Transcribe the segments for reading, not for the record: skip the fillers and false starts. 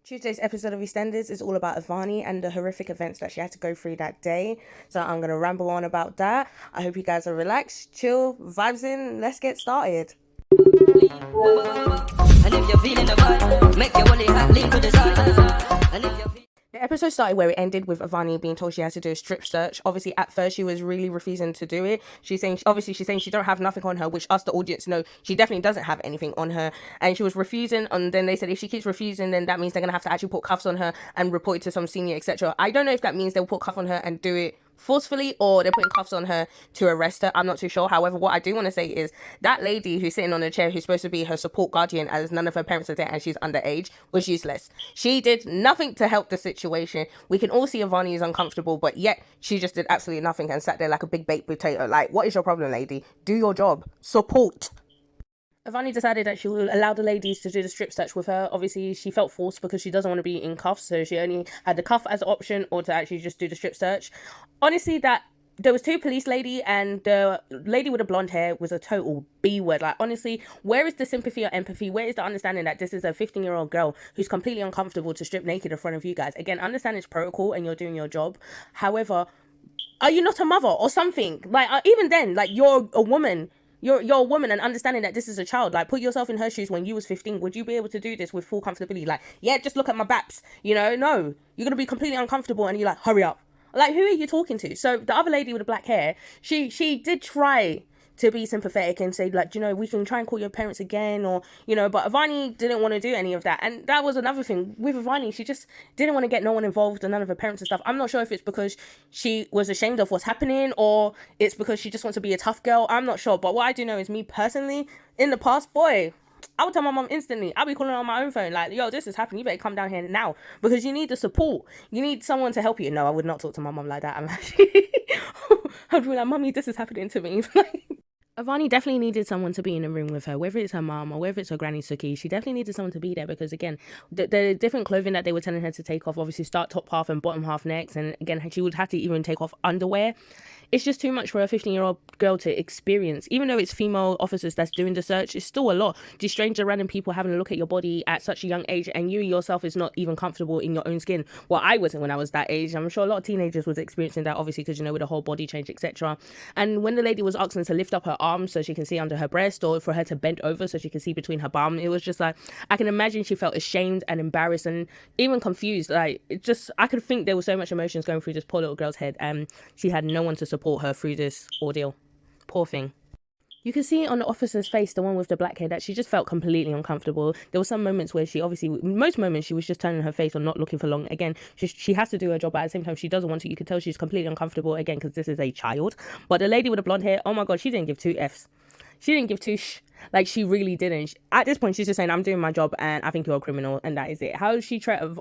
Tuesday's episode of Eastenders is all about Ivani and the horrific events that she had to go through that day. So I'm going to ramble on about that. I hope you guys are relaxed, chill, vibes in. Let's get started. And if you're feeling the vibe, make your body hot, lean to the side. And if you're The episode started where it ended with Ivani being told she has to do a strip search. Obviously, at first she was really refusing to do it. She's saying she don't have nothing on her, which us, the audience, know she definitely doesn't have anything on her. And she was refusing. And then they said if she keeps refusing, then that means they're gonna have to actually put cuffs on her and report it to some senior, etc. I don't know if that means they'll put cuffs on her and do it forcefully or they're putting cuffs on her to arrest her. I'm not too sure. However, what I do want to say is that lady who's sitting on a chair who's supposed to be her support guardian, as none of her parents are there and she's underage, was useless. She did nothing to help the situation. We can all see Ivani is uncomfortable, but yet she just did absolutely nothing and sat there like a big baked potato. Like, what is your problem, lady? Do your job. Support. Ivani decided that she will allow the ladies to do the strip search with her. Obviously, she felt forced because she doesn't want to be in cuffs, so she only had the cuff as an option or to actually just do the strip search. Honestly, that there was two police lady and the lady with the blonde hair was a total B word. Like, honestly, where is the sympathy or empathy? Where is the understanding that this is a 15-year-old girl who's completely uncomfortable to strip naked in front of you guys? Again, understand it's protocol and you're doing your job. However, are you not a mother or something? Like, even then, like, you're a woman. You're a woman and understanding that this is a child. Like, put yourself in her shoes when you was 15. Would you be able to do this with full comfortability? Like, yeah, just look at my baps. You know, no. You're going to be completely uncomfortable and you're like, hurry up. Like, who are you talking to? So the other lady with the black hair, she did try to be sympathetic and say, like, we can try and call your parents again, or, but Ivani didn't want to do any of that. And that was another thing with Ivani. She just didn't want to get no one involved and none of her parents and stuff. I'm not sure if it's because she was ashamed of what's happening or it's because she just wants to be a tough girl. I'm not sure. But what I do know is, me personally, in the past, boy, I would tell my mom instantly. I'll be calling her on my own phone, like, yo, this is happening. You better come down here now because you need the support. You need someone to help you. No, I would not talk to my mom like that. I'm actually, I'd be like, mommy, this is happening to me. Ivani definitely needed someone to be in the room with her, whether it's her mom or whether it's her granny Suki. She definitely needed someone to be there because, again, the different clothing that they were telling her to take off, obviously start top half and bottom half next, and again, she would have to even take off underwear. It's just too much for a 15-year-old girl to experience. Even though it's female officers that's doing the search, it's still a lot. Just stranger random people having a look at your body at such a young age, and you yourself is not even comfortable in your own skin. Well, I wasn't when I was that age. I'm sure a lot of teenagers was experiencing that, obviously, because, with the whole body change, etc. And when the lady was asking to lift up her arm so she can see under her breast, or for her to bend over so she can see between her bum, it was just like, I can imagine she felt ashamed and embarrassed and even confused. Like, I could think there was so much emotions going through this poor little girl's head, and she had no one to support her through this ordeal. Poor thing. You can see on the officer's face, the one with the black hair, that she just felt completely uncomfortable. There were some moments where most moments she was just turning her face or not looking for long. Again, she has to do her job, but at the same time she doesn't want to. You can tell she's completely uncomfortable, again, because this is a child. But the lady with the blonde hair, oh my god, she didn't give two Fs. She didn't give two like, she really didn't. At this point, she's just saying, I'm doing my job and I think you're a criminal, and that is it. How she treated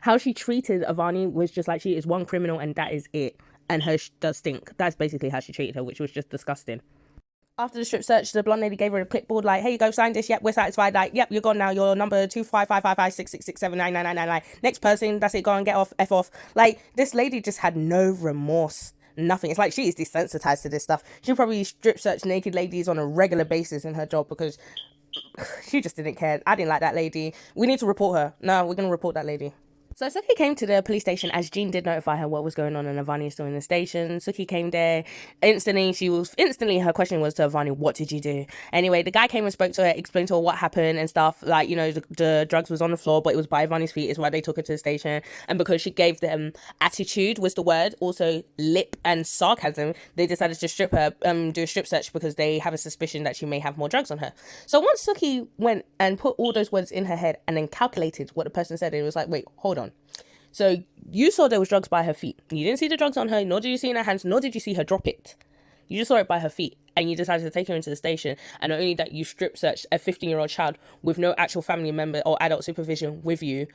Ivani was just like, she is one criminal and that is it. And her does stink. That's basically how she treated her, which was just disgusting. After the strip search, the blonde lady gave her a clipboard, like, hey, you go, sign this. Yep, we're satisfied. Like, yep, you're gone now. You're number 2555566679999. Next person, that's it, go and get off, F off. Like, this lady just had no remorse. Nothing. It's like she is desensitized to this stuff. She probably strip search naked ladies on a regular basis in her job because she just didn't care. I didn't like that lady. We need to report her. No, we're going to report that lady. So Suki came to the police station as Jean did notify her what was going on, and Ivani is still in the station. Suki came there instantly. Her question was to Ivani, what did you do? Anyway, the guy came and spoke to her, explained to her what happened and stuff. Like, the drugs was on the floor, but it was by Ivani's feet, is why they took her to the station. And because she gave them attitude was the word, also lip and sarcasm, they decided to strip her, do a strip search because they have a suspicion that she may have more drugs on her. So once Suki went and put all those words in her head and then calculated what the person said, it was like, wait, hold on. So you saw there was drugs by her feet. You didn't see the drugs on her, nor did you see in her hands, nor did you see her drop it. You just saw it by her feet, and you decided to take her into the station. And not only that, you strip searched a 15-year-old child with no actual family member or adult supervision with you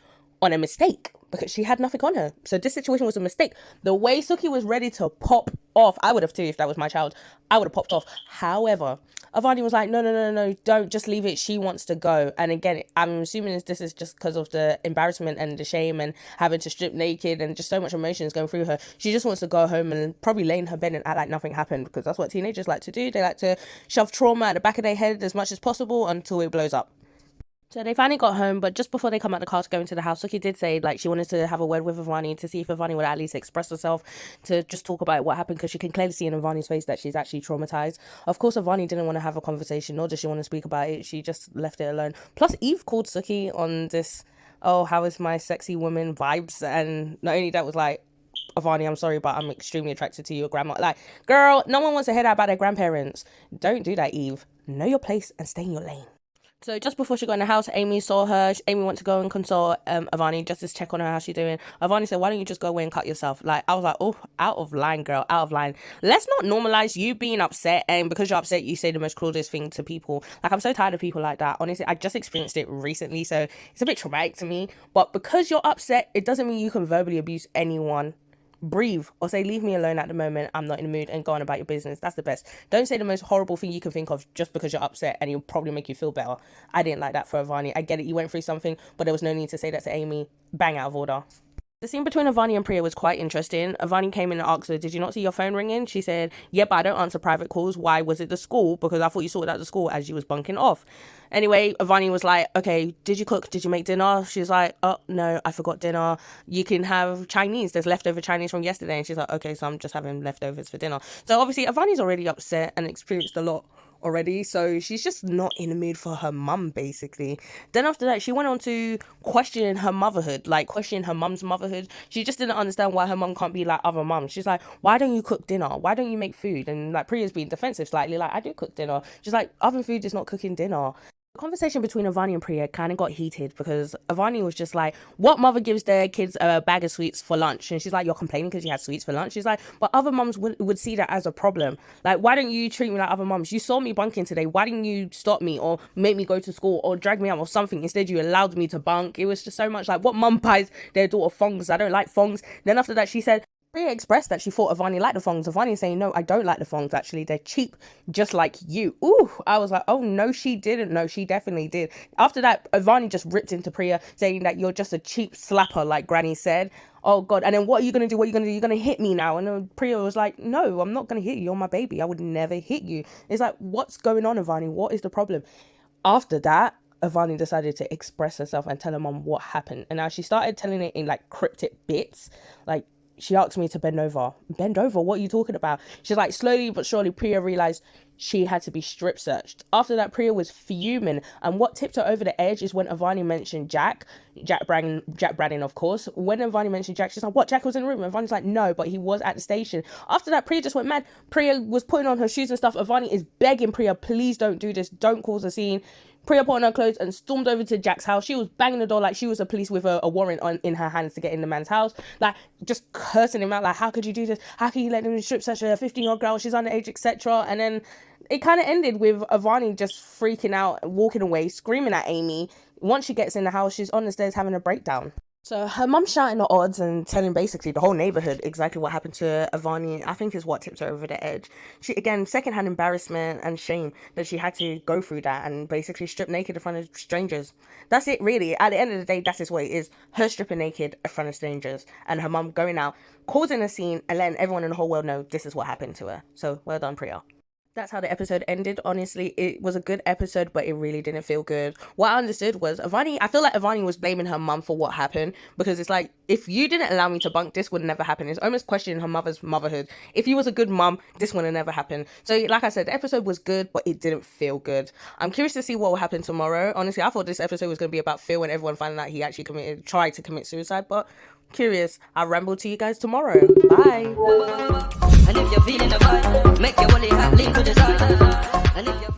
on a mistake, because she had nothing on her. So this situation was a mistake. The way Suki was ready to pop off, I would have too if that was my child. I would have popped off. However, Ivani was like, no, don't, just leave it. She wants to go. And again, I'm assuming this is just because of the embarrassment and the shame and having to strip naked and just so much emotions going through her. She just wants to go home and probably lay in her bed and act like nothing happened, because that's what teenagers like to do. They like to shove trauma at the back of their head as much as possible until it blows up. So they finally got home, but just before they come out the car to go into the house, Suki did say like she wanted to have a word with Avani to see if Avani would at least express herself to just talk about what happened, because she can clearly see in Avani's face that she's actually traumatized. Of course, Avani didn't want to have a conversation, nor did she want to speak about it. She just left it alone. Plus, Eve called Suki on this, oh, how is my sexy woman vibes, and not only that was like, Avani, I'm sorry, but I'm extremely attracted to your grandma. Like, girl, no one wants to hear that about their grandparents. Don't do that, Eve. Know your place and stay in your lane. So just before she got in the house, Amy saw her. Amy went to go and consult Avani just to check on her, how she's doing. Avani said, why don't you just go away and cut yourself? Like, I was like, oh, out of line, girl, out of line. Let's not normalize you being upset, and because you're upset, you say the most cruelest thing to people. Like, I'm so tired of people like that. Honestly, I just experienced it recently, so it's a bit traumatic to me. But because you're upset, it doesn't mean you can verbally abuse anyone. Breathe or say, leave me alone at the moment, I'm not in the mood, and go on about your business. That's the best. Don't say the most horrible thing you can think of just because you're upset, and it'll probably make you feel better. I didn't like that for Avani. I get it, you went through something, but there was no need to say that to Amy. Bang, out of order. The scene between Avani and Priya was quite interesting. Avani came in and asked her, did you not see your phone ringing? She said, yeah, but I don't answer private calls. Why? Was it the school? Because I thought you sorted out the school as you was bunking off. Anyway, Avani was like, okay, did you cook? Did you make dinner? She's like, oh, no, I forgot dinner. You can have Chinese. There's leftover Chinese from yesterday. And she's like, okay, so I'm just having leftovers for dinner. So obviously, Avani's already upset and experienced a lot already, so she's just not in the mood for her mum, basically. Then after that, she went on to question her motherhood, like question her mum's motherhood. She just didn't understand why her mum can't be like other mums. She's like, why don't you cook dinner? Why don't you make food? And like Priya's being defensive slightly, like, I do cook dinner. She's like, oven food is not cooking dinner. The conversation between Avani and Priya kind of got heated because Avani was just like, what mother gives their kids a bag of sweets for lunch? And she's like, you're complaining because you had sweets for lunch? She's like, but other mums would see that as a problem. Like, why don't you treat me like other mums? You saw me bunking today. Why didn't you stop me or make me go to school or drag me out or something? Instead, you allowed me to bunk. It was just so much like, what mum buys their daughter thongs? I don't like thongs. Then after that, she said, Priya expressed that she thought Avani liked the thongs. Avani saying, no, I don't like the thongs, actually. They're cheap, just like you. Ooh, I was like, oh, no, she didn't. No, she definitely did. After that, Avani just ripped into Priya, saying that you're just a cheap slapper, like Granny said. Oh, God. And then what are you going to do? What are you going to do? You're going to hit me now? And then Priya was like, no, I'm not going to hit you. You're my baby. I would never hit you. It's like, what's going on, Avani? What is the problem? After that, Avani decided to express herself and tell her mum what happened. And now she started telling it in like cryptic bits, like, she asked me to bend over. Bend over? What are you talking about? She's like, slowly but surely, Priya realized she had to be strip searched. After that, Priya was fuming. And what tipped her over the edge is when Avani mentioned Jack Braddon, of course. When Avani mentioned Jack, she's like, what? Jack was in the room? And Avani's like, no, but he was at the station. After that, Priya just went mad. Priya was putting on her shoes and stuff. Avani is begging Priya, please don't do this. Don't cause a scene. Priya put on her clothes and stormed over to Jack's house. She was banging the door like she was a police with a warrant in her hands to get in the man's house. Like, just cursing him out. Like, how could you do this? How can you let him strip search a 15-year-old girl? She's underage, etc. And then it kind of ended with Avani just freaking out, walking away, screaming at Amy. Once she gets in the house, she's on the stairs having a breakdown. So her mum's shouting the odds and telling basically the whole neighborhood exactly what happened to Avani. I think is what tipped her over the edge. She, again, secondhand embarrassment and shame that she had to go through that and basically strip naked in front of strangers. That's it, really. At the end of the day, that's just what it is. Her stripping naked in front of strangers and her mum going out, causing a scene and letting everyone in the whole world know this is what happened to her. So well done, Priya. That's how the episode ended. Honestly, it was a good episode, but it really didn't feel good. What I understood was I feel like Avani was blaming her mum for what happened, because it's like, if you didn't allow me to bunk, this would never happen. It's almost questioning her mother's motherhood. If you was a good mum, this would have never happened. So like I said, the episode was good, but it didn't feel good. I'm curious to see what will happen tomorrow. Honestly, I thought this episode was going to be about Phil and everyone finding out he actually tried to commit suicide, but curious. I'll ramble to you guys tomorrow. Bye. And if you're feeling